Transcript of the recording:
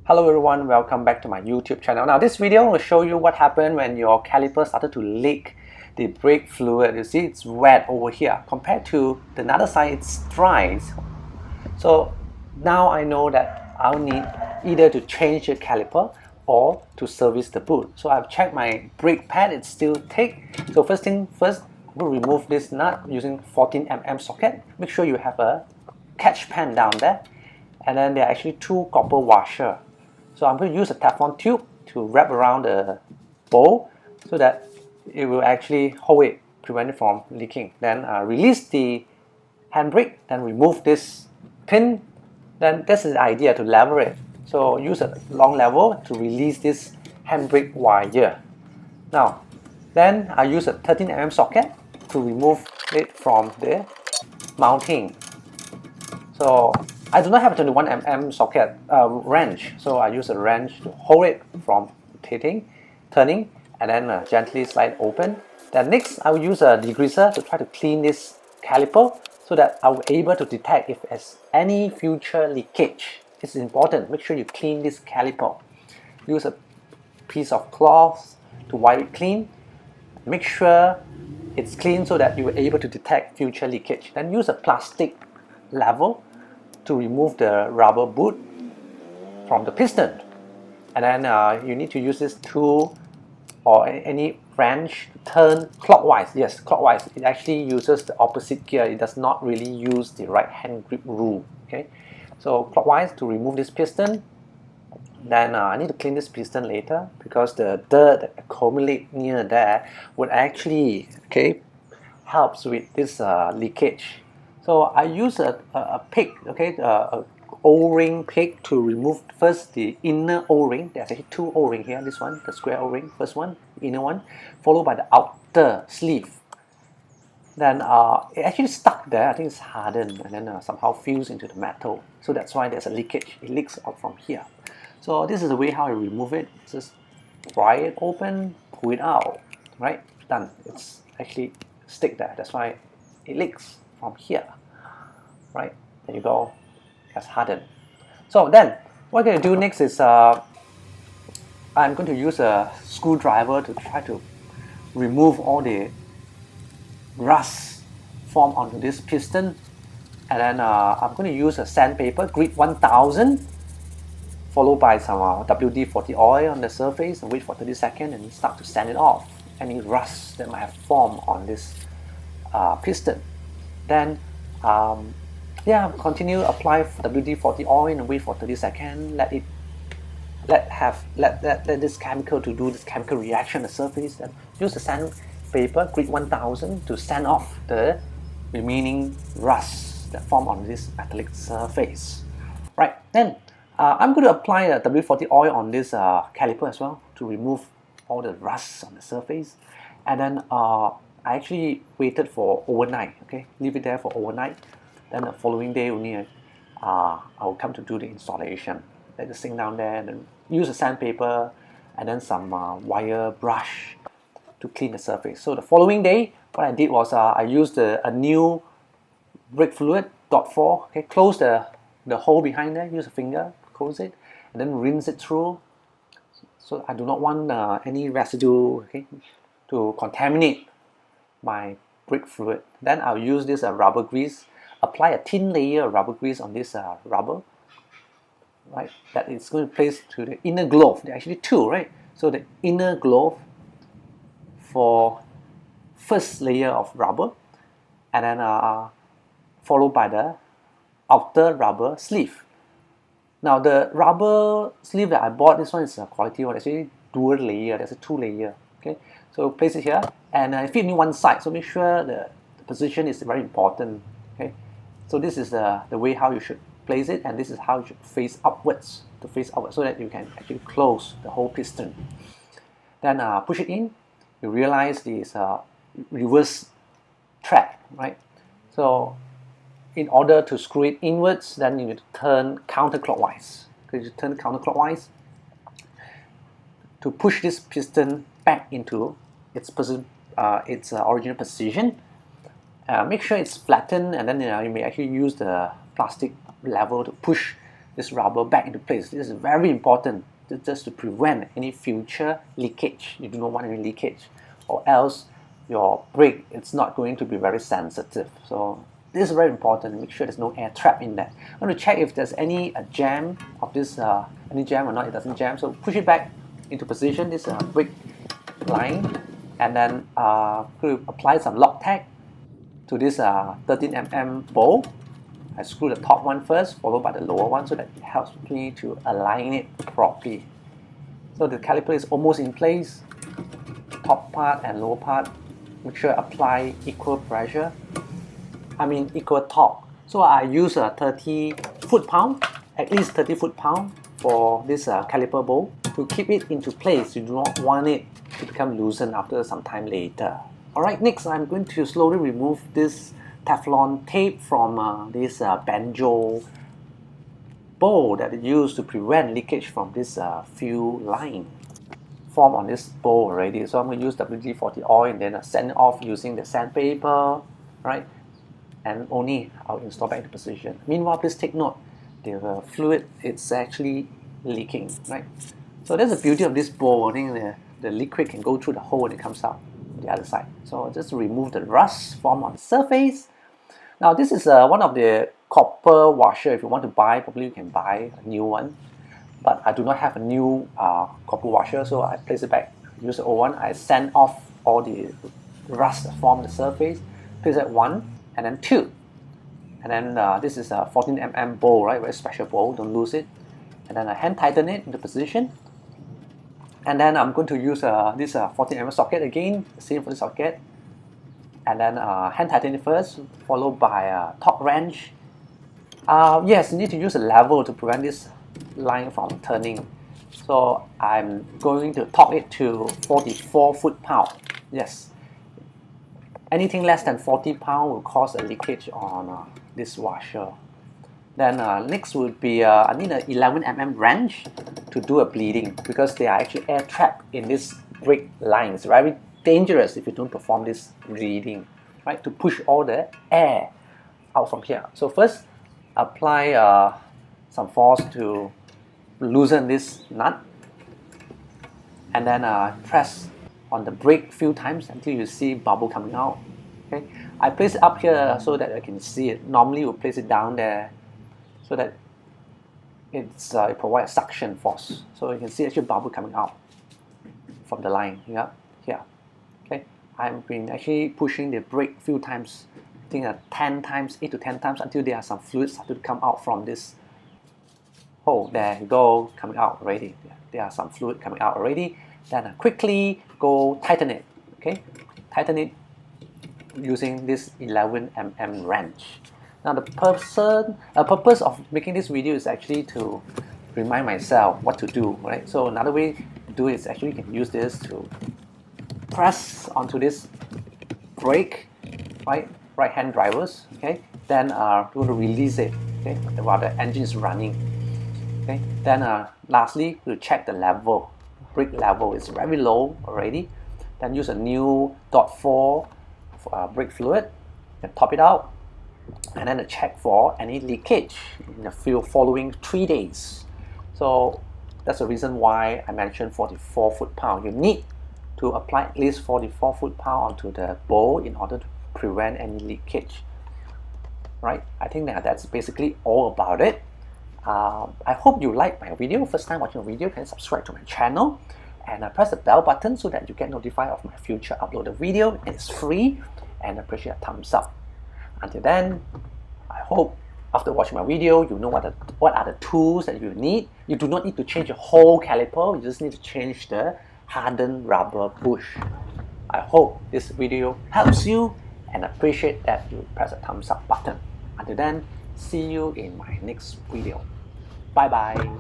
Hello everyone, welcome back to my YouTube channel. Now this video will show you what happened when your caliper started to leak the brake fluid. You see it's wet over here compared to the other side, it's dry. So now I know that I'll need either to change the caliper or to service the boot. So I've checked my brake pad, it's still thick. So first thing first, we'll remove this nut using 14mm socket. Make sure you have a catch pan down there. And then there are actually two copper washers. So I'm going to use a Teflon tube to wrap around the bowl so that it will actually hold it, prevent it from leaking. Then release the handbrake, then remove this pin. Then this is the idea, to lever it. So use a long lever to release this handbrake wire. Now, then I use a 13mm socket to remove it from the mounting. So I do not have a 21mm socket wrench, so I use a wrench to hold it from turning, and then gently slide open. Then next, I will use a degreaser to try to clean this caliper so that I will be able to detect if there's any future leakage. It's important. Make sure you clean this caliper. Use a piece of cloth to wipe it clean. Make sure it's clean so that you are able to detect future leakage. Then use a plastic level to remove the rubber boot from the piston, and then you need to use this tool or any wrench to turn clockwise. Yes, clockwise. It actually uses the opposite gear. It does not really use the right hand grip rule. Okay, so clockwise to remove this piston. Then I need to clean this piston later because the dirt that accumulates near there would actually helps with this leakage. So I use a pick, a O-ring pick to remove first the inner O-ring. There's actually two O-ring here. This one, the square O-ring, first one, the inner one, followed by the outer sleeve. Then it actually stuck there. I think it's hardened and then somehow fused into the metal. So that's why there's a leakage. It leaks out from here. So this is the way how I remove it. Just pry it open, pull it out, right? Done. It's actually stick there. That's why it leaks from here, right? There you go. It's hardened. So then what I'm going to do next is I'm going to use a screwdriver to try to remove all the rust formed onto this piston, and then I'm going to use a sandpaper grit 1000 followed by some WD-40 oil on the surface and wait for 30 seconds and start to sand it off any rust that might have formed on this piston. Then continue apply WD-40 oil and wait for 30 seconds. Let this chemical to do this chemical reaction on the surface. And use the sandpaper grit 1000 to sand off the remaining rust that form on this metallic surface. Right, then I'm going to apply a WD-40 oil on this caliper as well to remove all the rust on the surface. And then I actually waited for overnight, leave it there for overnight. Then the following day only, I'll come to do the installation. Let the sink down there and then use a sandpaper and then some wire brush to clean the surface. So the following day, what I did was I used a new brake fluid, .4, close the hole behind there, use a finger, close it, and then rinse it through. So I do not want any residue to contaminate my brake fluid. Then I'll use this rubber grease, apply a thin layer of rubber grease on this rubber, right? That is going to place to the inner glove. There are actually two, right? So the inner glove for first layer of rubber, and then followed by the outer rubber sleeve. Now the rubber sleeve that I bought, this one is a quality one. It's actually dual layer. There's a two layer. So place it here, and it fit only one side. So make sure the position is very important. So this is the way how you should place it, and this is how you should face upwards, so that you can actually close the whole piston. Then push it in. You realize this reverse track, right? So in order to screw it inwards, then you need to turn counterclockwise. You turn counterclockwise to push this piston back into its original position. Make sure it's flattened, and then you may actually use the plastic lever to push this rubber back into place. This is very important just to prevent any future leakage. You do not want any leakage, or else your brake it's not going to be very sensitive. So this is very important. Make sure there's no air trap in there. I want to check if there's any jam of this, any jam or not. It doesn't jam. So push it back into position. This brake line, and then apply some Loctite to this 13mm bowl. I screw the top one first, followed by the lower one, so that it helps me to align it properly. So the caliper is almost in place. Top part and lower part, make sure apply equal pressure. Equal torque. So I use a 30 foot-pound, at least 30 foot-pound for this caliper bowl to keep it into place. You do not want it to become loosened after some time later. Alright, next I'm going to slowly remove this Teflon tape from this banjo bowl that is used to prevent leakage from this fuel line formed on this bowl already. So I'm going to use WD-40 oil and then sand it off using the sandpaper, right? And only I'll install back into position. Meanwhile, please take note, the fluid it's actually leaking, right? So that's the beauty of this bowl. I think the liquid can go through the hole and it comes out the other side. So just remove the rust formed on the surface. Now this is one of the copper washer. If you want to buy, probably you can buy a new one. But I do not have a new copper washer, so I place it back. Use the old one. I sand off all the rust that formed the surface. Place at 1 and then 2. And then this is a 14mm bowl, right? Very special bowl. Don't lose it. And then I hand tighten it into position. And then I'm going to use this 14mm socket again, same for the socket. And then hand tighten it first, followed by a torque wrench. Yes, you need to use a level to prevent this line from turning. So I'm going to torque it to 44 foot-pound. Yes. Anything less than 40 pounds will cause a leakage on this washer. Then next would be I need an 11mm wrench to do a bleeding, because they are actually air trapped in this brake line. It's very dangerous if you don't perform this bleeding, right? To push all the air out from here. So first, apply some force to loosen this nut, and then press on the brake few times until you see bubble coming out. Okay, I place it up here so that I can see it. Normally, we'll place it down there so that it provides suction force. So you can see actually bubble coming out from the line. Yeah, here. Okay, I've been actually pushing the brake few times. I think 10 times, 8 to 10 times, until there are some fluids start to come out from this hole. There you go, coming out already. There are some fluid coming out already. Then quickly go tighten it. Okay, tighten it using this 11mm wrench. Now the purpose of making this video is actually to remind myself what to do, right? So another way to do it is actually you can use this to press onto this brake, right hand drivers, okay? Then we're going to release it, okay, while the engine is running. Okay. Then lastly, we'll check the level. Brake level is very low already. Then use a new .4 brake fluid and top it out, and then check for any leakage in the following 3 days. So that's the reason why I mentioned 44 foot-pound. You need to apply at least 44 foot-pound onto the bowl in order to prevent any leakage. Right? I think that's basically all about it. I hope you like my video. First time watching a video, can subscribe to my channel and press the bell button so that you get notified of my future uploaded video. It's free, and I appreciate a thumbs up. Until then, I hope after watching my video, you know what are the tools that you need. You do not need to change the whole caliper. You just need to change the hardened rubber bush. I hope this video helps you, and I appreciate that you press the thumbs up button. Until then, see you in my next video. Bye bye.